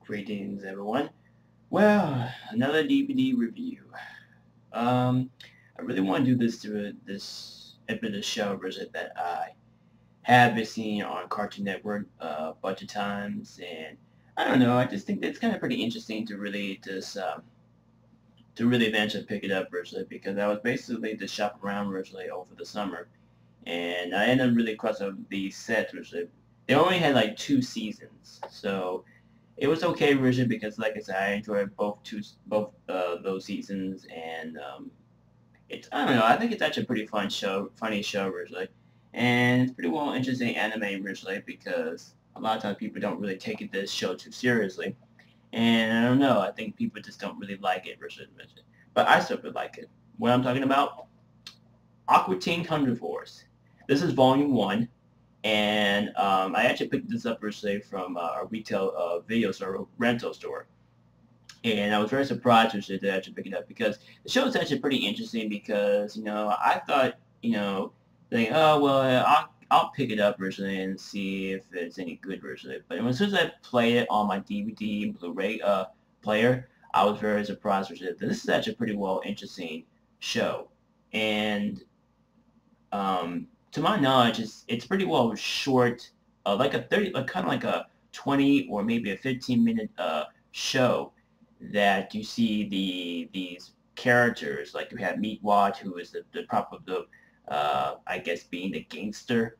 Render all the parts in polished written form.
Greetings, everyone. Well, another DVD review. I really want to do this episode show version that I have been seeing on Cartoon Network a bunch of times, and I don't know. I just think that it's kind of pretty interesting to really eventually pick it up originally because I was basically just shop around originally over the summer, and I ended up really crossing the sets originally. They only had like 2 seasons, so it was okay originally because, like I said, I enjoyed both those seasons, and it's I don't know. I think it's actually a pretty funny show originally, and it's pretty well interesting anime originally because a lot of times people don't really take this show too seriously, and I don't know. I think people just don't really like it originally, but I still really like it. What I'm talking about, Aqua Teen Thunder Force. This is Volume 1. And I actually picked this up originally from a retail video store, rental store. And I was very surprised originally to actually pick it up because the show is actually pretty interesting because, I thought, like, oh, well, I'll pick it up originally and see if it's any good originally. But as soon as I played it on my DVD and Blu-ray player, I was very surprised originally that this is actually a pretty well interesting show. And to my knowledge, it's pretty well short, like a 30, like kind of like a 20 or maybe a 15-minute show that you see these characters. Like you have Meatwad, who is the prop of the, I guess, being the gangster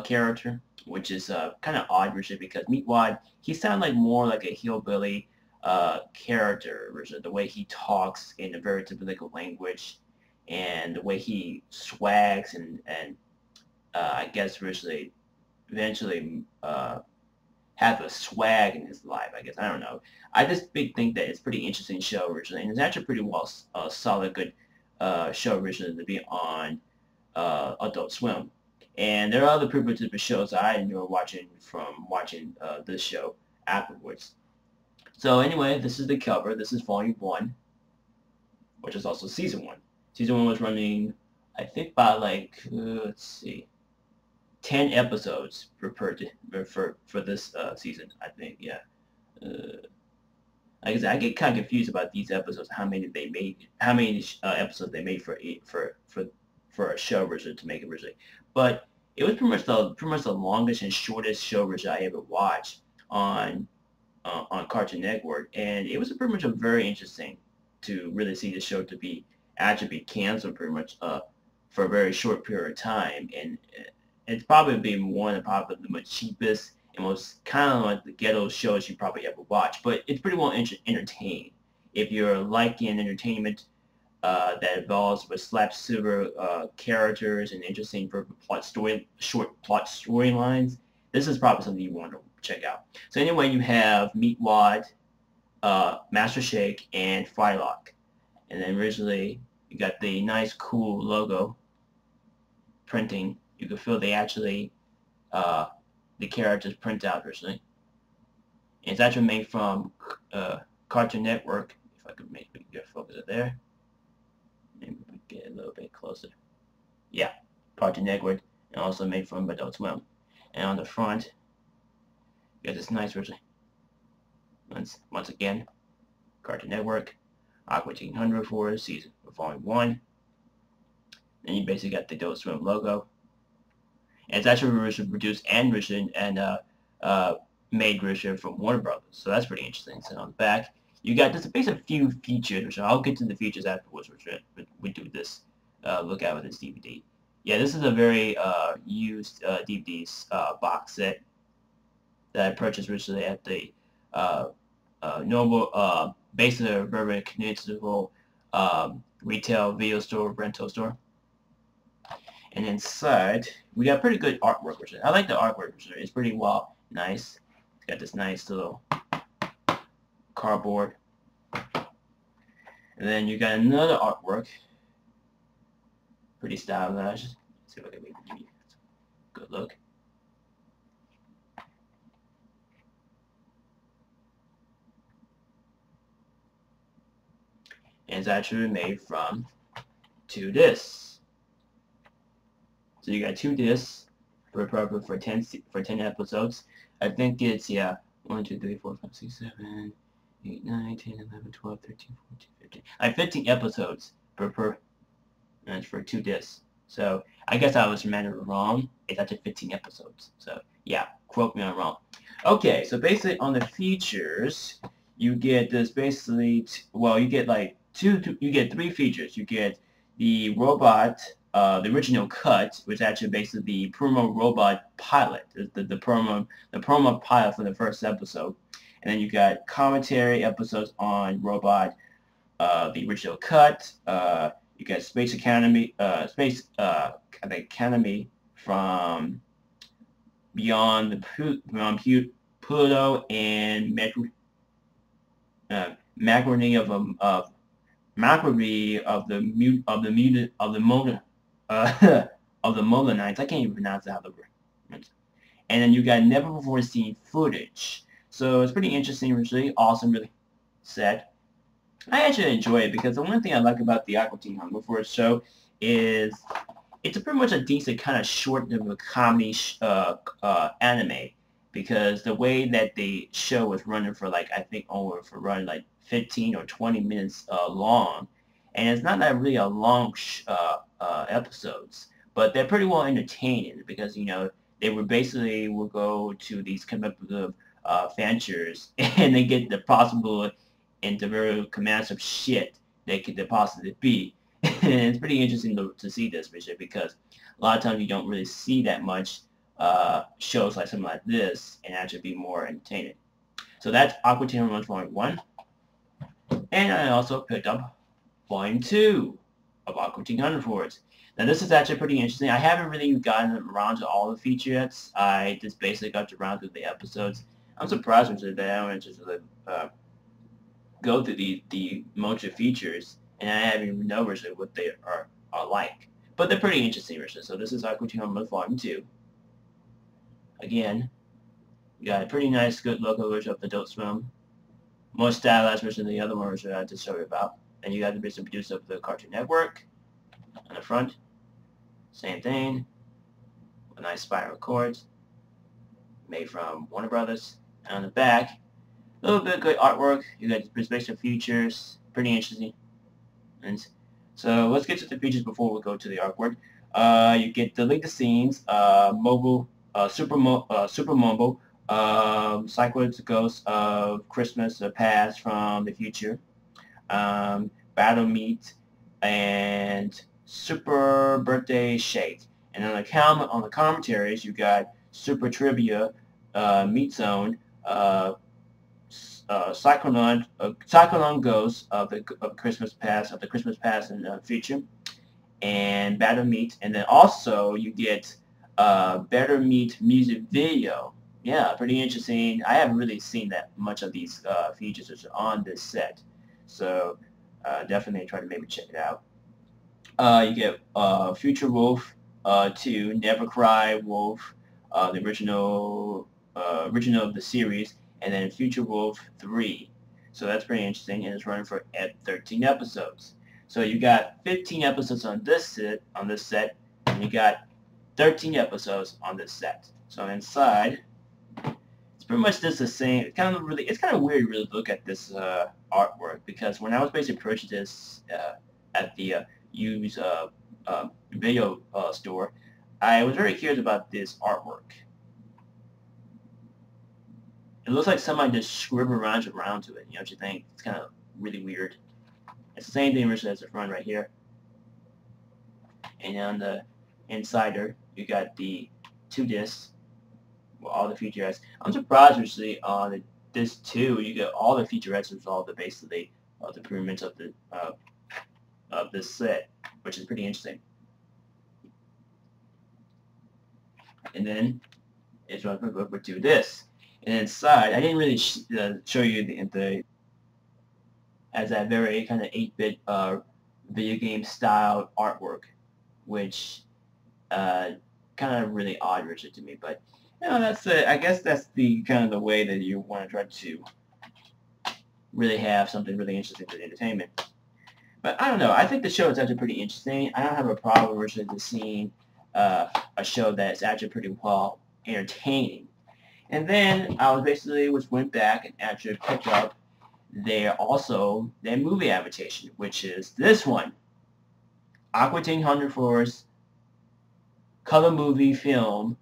character, which is kind of odd, Richard, because Meatwad, he sounds like more like a hillbilly character, Richard, the way he talks in a very typical language and the way he swags and I guess originally, eventually have a swag in his life. I guess I don't know. I just think that it's a pretty interesting show originally, and it's actually pretty well solid, good show originally to be on Adult Swim. And there are other pretty different shows I enjoy watching from watching this show afterwards. So anyway, this is the cover. This is Volume 1, which is also Season 1. Season 1 was running, I think, by like, let's see, 10 episodes for this season, I think, yeah. Like I said, I get kind of confused about these episodes, how many episodes they made for a show version to make it originally. But it was pretty much the longest and shortest show version I ever watched on Cartoon Network, and it was pretty much very interesting to really see the show to actually be canceled pretty much for a very short period of time, and it's probably been one of probably the most cheapest and most kind of like the ghetto shows you probably ever watch. But it's pretty well entertaining. If you're liking entertainment that involves with slap silver characters and interesting short plot storylines, this is probably something you want to check out. So anyway, you have Meatwad, Master Shake, and Frylock. And then originally, you got the nice, cool logo printing. You can feel they actually, the characters print out originally. And it's actually made from Cartoon Network. If I could get focus it there. Maybe we can get a little bit closer. Yeah, Cartoon Network, and also made from Adult Swim. And on the front, you got this nice version. Once again, Cartoon Network, Aqua Teen Thunder Force season Volume 1. Then you basically got the Adult Swim logo. And it's actually produced and written and made from Warner Brothers. So that's pretty interesting. So on the back, you got just a few features, which I'll get to the features afterwards, which we do this look at with this DVD. Yeah, this is a very used DVD box set that I purchased recently at the normal, basically a very conventional retail video store, rental store. And inside, we got pretty good artwork. I like the artwork. It's pretty well, nice. It's got this nice little cardboard. And then you got another artwork. Pretty stylish. Let's see if I can maybe give you a good look. And it's actually made from 2 discs. So you got 2 discs for 10 episodes. I think it's 1, 2, 3, 4, 5, 6, 7, 8, 9, 10, 11, 12, 13, 14, 15. Like 15 episodes per and it's for 2 discs. So I guess I was remembered wrong. It's actually 15 episodes. So yeah, quote me on wrong. Okay, so basically on the features, you get this basically. You get like you get 3 features. You get the robot, the original cut, which actually basically the promo robot pilot, the promo pilot for the first episode, and then you got commentary episodes on robot, the original cut. You get Space Academy, Academy from Beyond Pluto and Macaroni of the Motor of the Molanites. I can't even pronounce that word. And then you got never before seen footage. So it's pretty interesting, really awesome, really set. I actually enjoy it because the one thing I like about the Aqua Teen Hunger Force show is it's pretty much a decent kind of short of a comedy anime, because the way that the show was running for like I think running like 15 or 20 minutes long, and it's not that really a long episodes, but they're pretty well entertaining because they will go to these competitive ventures and they get the possible and the very commands of shit they could possibly be. And it's pretty interesting to see this, because a lot of times you don't really see that much shows like something like this and actually be more entertaining. So that's Aqua Teen Hunger Volume 1. And I also picked up Volume 2 of Aqua Teen Hunger Force. Now this is actually pretty interesting. I haven't really gotten around to all the featurettes. I just basically got around to the episodes. I'm surprised that I don't just go through the motion features, and I haven't even know what they are like. But they're pretty interesting. So this is Aqua Teen Hunger Volume 2. Again, you got a pretty nice, good logo version of the Adult Swim. More stylized version than the other one I just showed you about. And you got the business producer of the Cartoon Network on the front. Same thing. With nice spiral chords. Made from Warner Brothers. And on the back, a little bit of good artwork. You got the spatial features. Pretty interesting. And so let's get to the features before we go to the artwork. You get the latest scenes, Super Mobile, Cyclones Ghost of Christmas Past from the future, Battle Meet, and Super Birthday Shake. And on the commentaries, you got Super Trivia, Meat Zone, Cyclone Ghost of Christmas Past and future, and Better Meat, and then also you get Better Meat music video. Yeah, pretty interesting. I haven't really seen that much of these features on this set, so definitely try to maybe check it out. You get Future Wolf 2, Never Cry Wolf, the original of the series, and then Future Wolf 3. So that's pretty interesting, and it's running for 13 episodes. So you got 15 episodes on this set, and you got 13 episodes on this set. So inside, it's pretty much just the same. It's kind of weird to really look at this artwork, because when I was basically purchasing this at the used video store, I was very curious about this artwork. It looks like somebody just scribbled around to it. You know what you think? It's kind of really weird. It's the same thing as the front right here. And on the insider, you got the 2 discs with all the featurettes. I'm surprised actually on this 2, you get all the featurettes with all the basically the improvements of the of this set, which is pretty interesting. And then it's what we do this. And inside, I didn't really show you the as that very kind of 8-bit video game style artwork, which kind of really odd Richard to me. But that's I guess that's the kind of the way that you want to try to really have something really interesting for the entertainment. But I don't know. I think the show is actually pretty interesting. I don't have a problem with seeing a show that's actually pretty well entertaining. And then I went back and actually picked up their movie adaptation, which is this one, Aqua Teen Hunger Force color movie film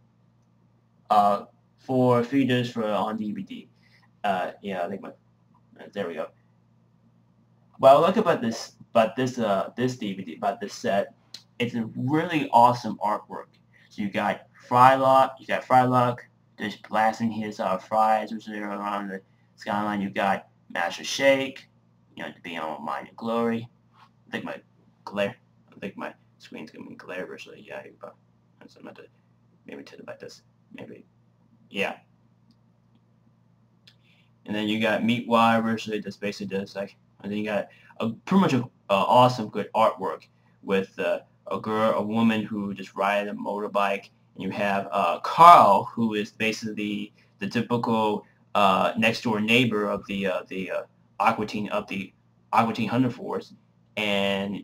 for feeders on DVD. Yeah, I think there we go. Well, look about this DVD, about this set. It's a really awesome artwork. So you got Frylock just blasting his fries which are around the skyline. You got Master Shake, to be on Mind and Glory. I think my screen's gonna be glare virtually. Yeah, but I'm not to maybe tip it like this. Maybe, yeah. And then you got Meatwad virtually that's basically just like, and then you got pretty much a awesome good artwork with a woman who just rides a motorbike, and you have Carl, who is basically the typical next door neighbor of the Aqua Teen Hunter Force, and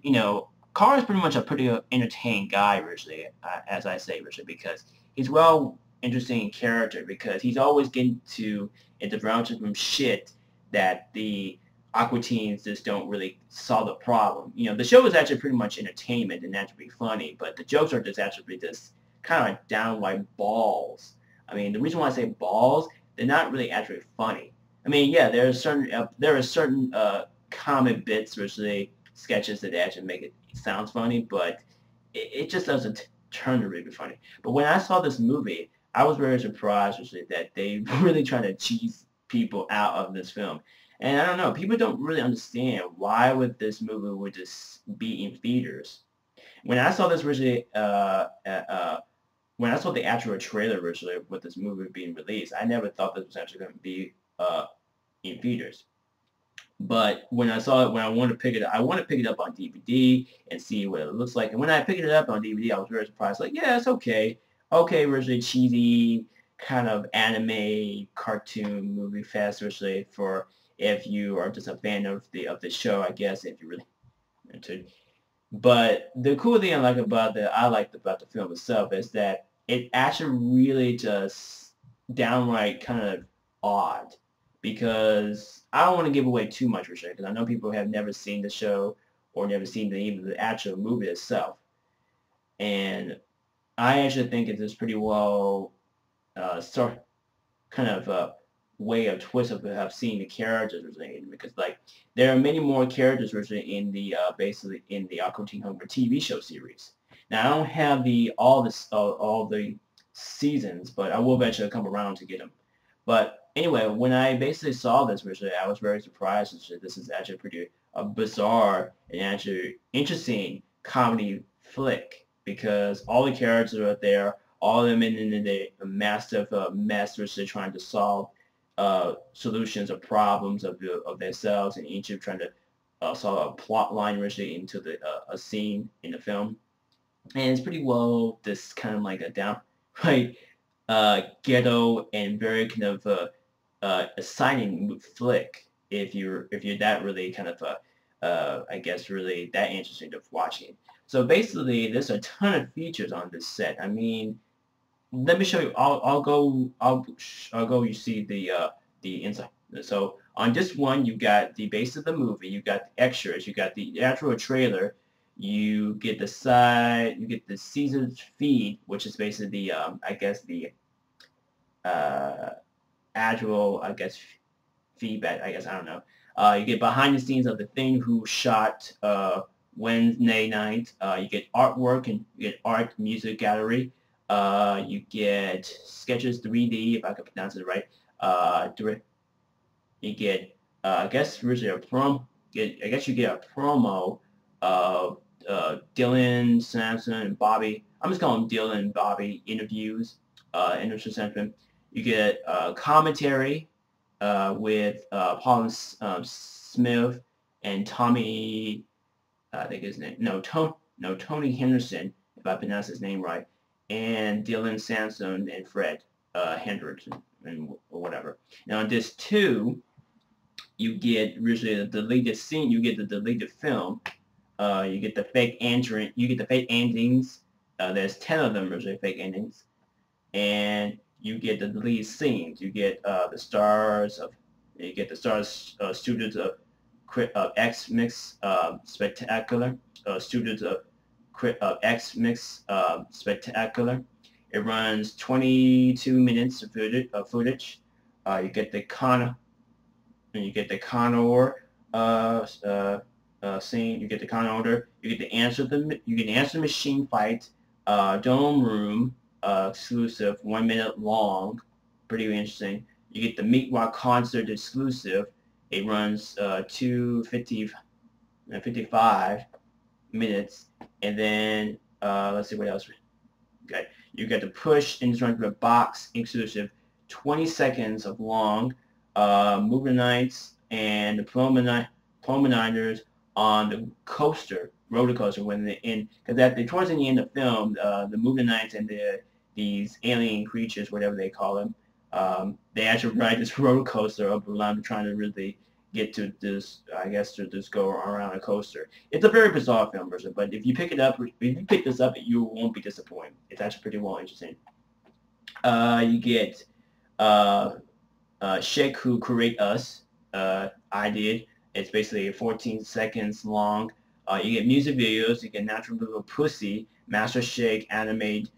Carl is pretty much a pretty entertaining guy, originally, as I say, originally, because he's well interesting in character, because he's always getting into from shit that the Aqua Teens just don't really solve the problem. The show is actually pretty much entertainment and actually funny, but the jokes are just actually just kind of like downright balls. I mean, the reason why I say balls, they're not really actually funny. I mean, yeah, there are certain comic bits, originally sketches that actually make it sounds funny, but it just doesn't turn to really funny. But when I saw this movie, I was very surprised actually that they really try to cheese people out of this film. And I don't know, people don't really understand why would this movie would just be in theaters. When I saw this originally, when I saw the actual trailer originally with this movie being released, I never thought this was actually going to be in theaters. But when I saw it, when I wanted to pick it up, I want to pick it up on DVD and see what it looks like. And when I picked it up on DVD, I was very surprised. Like, yeah, it's okay. Okay, originally cheesy, kind of anime, cartoon, movie fest, originally for if you are just a fan of the show, I guess, if you really into. But the cool thing I liked about the film itself is that it actually really just downright kind of odd, because I don't want to give away too much for sure, because I know people have never seen the show or never seen even the actual movie itself. And I actually think it's just pretty well sort kind of way of twist of seeing the characters originally, because like there are many more characters originally in the basically in the Aqua Teen Hunger TV show series. Now I don't have all the seasons, but I will eventually come around to get them. But anyway, when I basically saw this originally, I was very surprised that this is actually pretty bizarre and actually interesting comedy flick, because all the characters are there, all of them in a massive mess which they're trying to solve solutions or problems of themselves, and each of trying to solve a plot line originally into a scene in the film. And it's pretty well this kind of like a downright ghetto and very kind of exciting flick if you're that really kind of I guess really that interesting to watching. So basically, there's a ton of features on this set. I mean, let me show you. I'll go. You see the inside. So on this one, you got the base of the movie. You got the extras. You got the actual trailer. You get the side. You get the season feed, which is basically the I guess the actual feedback. I guess I don't know. You get behind the scenes of the thing who shot Wednesday night. You get artwork and you get art music gallery. You get sketches 3D, if I can pronounce it right. You get I guess originally a I guess you get a promo of Dylan, Samson, and Bobby. I'm just calling them Dylan and Bobby interviews Interesting Sentiment. You get commentary with Paul Smith and Tommy, I think his name, Tony Henderson, if I pronounce his name right, and Dylan Sampson and Fred Hendrickson, or whatever. Now on disc 2, you get usually the deleted scene, you get the deleted film, you get the fake entrant, you get the fake endings. There's 10 of them usually fake endings, and you get the deleted scenes. You get the stars of, students of X Mix Spectacular, students of X Mix Spectacular. It runs 22 minutes of footage. You get the Connor scene. You get the Connor order. You get the answer machine fight. Dome room exclusive, 1 minute long, pretty interesting. You get the Meatwad concert exclusive. It runs 55 minutes, and then let's see what else. Okay, you get the push into box exclusive, 20 seconds of long, movie nights and the promenaders on the roller coaster when they're in, because towards the end of the film, the movie nights and these alien creatures, whatever they call them, they actually ride this roller coaster up around trying to really get to this, I guess, to just go around a coaster. It's a very bizarre film version, but if you pick this up, you won't be disappointed. It's actually pretty well interesting. You get Shake Who Create Us. I did. It's basically 14 seconds long. You get music videos. You get Natural Little Pussy, Master Shake animated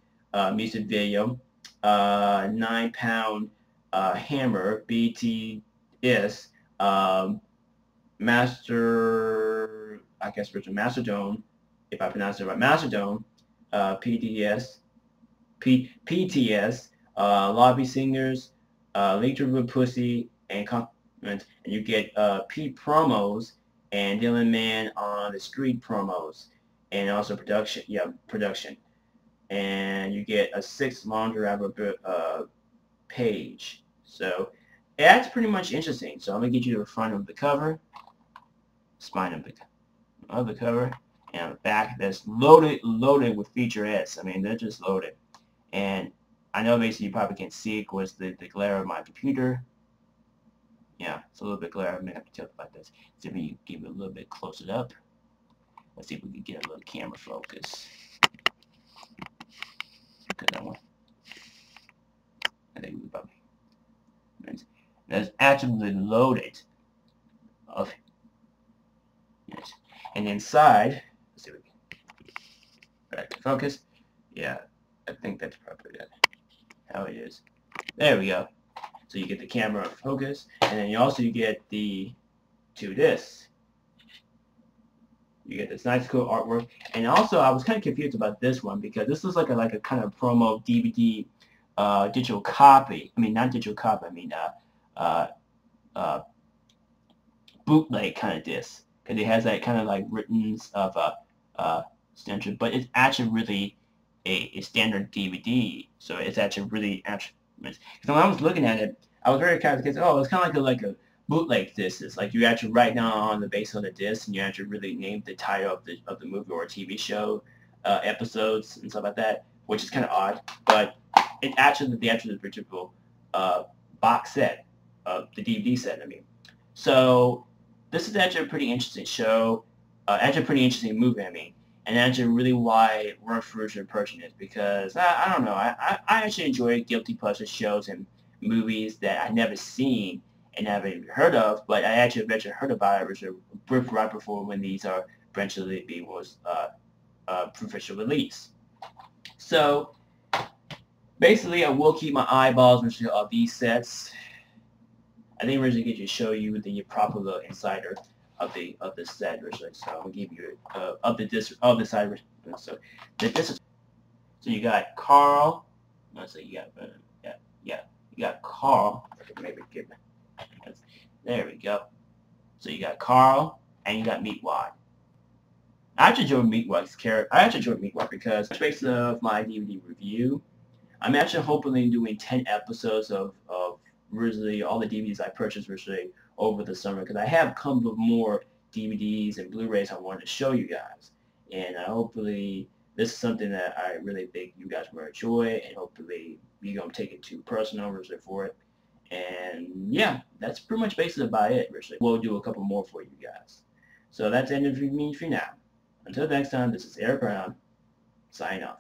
music video, 9-pound hammer, BTS, Mastodon, if I pronounce it right, Mastodon, PTS, Lobby Singers, Natural Pussy, and Compliment, and you get Pete promos and Dylan Man on the street promos, and also production. And you get a 6 longer page. So that's pretty much interesting. So I'm gonna get you to the front of the cover, spine of the cover, and the back that's loaded with featurettes. I mean, they're just loaded. And I know basically you probably can't see it because the glare of my computer. Yeah, it's a little bit glare. I'm gonna have to tell about this. See if we can give it a little bit closer up. Let's see if we can get a little camera focus. I think we probably. That's actually loaded of. Yes. And inside, let's see if we can back to focus. Yeah, I think that's probably how it is. There we go. So you get the camera focus, and then you get the this. You get this nice cool artwork, and also I was kind of confused about this one because this is like a kind of promo DVD digital copy. I mean, not digital copy. I mean bootleg kind of disc, because it has that kind of like written of standard, but it's actually really a standard DVD. So it's actually really because when I was looking at it, I was very kind of because it's kind of like a bootleg disc. It's like you actually write down on the base of the disc, and you actually really name the title of the movie or TV show, episodes and stuff like that, which is kind of odd. But it's actually the actual original box set of the DVD set. I mean, so this is actually a pretty interesting show, actually a pretty interesting movie. I mean, and actually really why we're first approaching this, because I don't know, I actually enjoy guilty pleasure shows and movies that I never seen and never even heard of, but I actually eventually heard about it right before when these are eventually being professional release. So basically, I will keep my eyeballs on these sets. I think we're going to get you to show you the proper insider of the set originally. So I'm gonna give you of the side. So so you got Carl. Let's see, you got you got Carl. Maybe give there we go. So you got Carl and you got Meatwad. I actually enjoyed Meatwad's character. I actually enjoyed Meatwad because based off my DVD review, I'm actually hopefully doing 10 episodes of originally all the DVDs I purchased originally over the summer, because I have come with more DVDs and Blu-rays I wanted to show you guys. And hopefully this is something that I really think you guys will enjoy, and hopefully you're going to take it too personal originally for it. And yeah, that's pretty much basically about it originally. We'll do a couple more for you guys. So that's the end of me for now. Until next time, this is Eric Brown, sign off.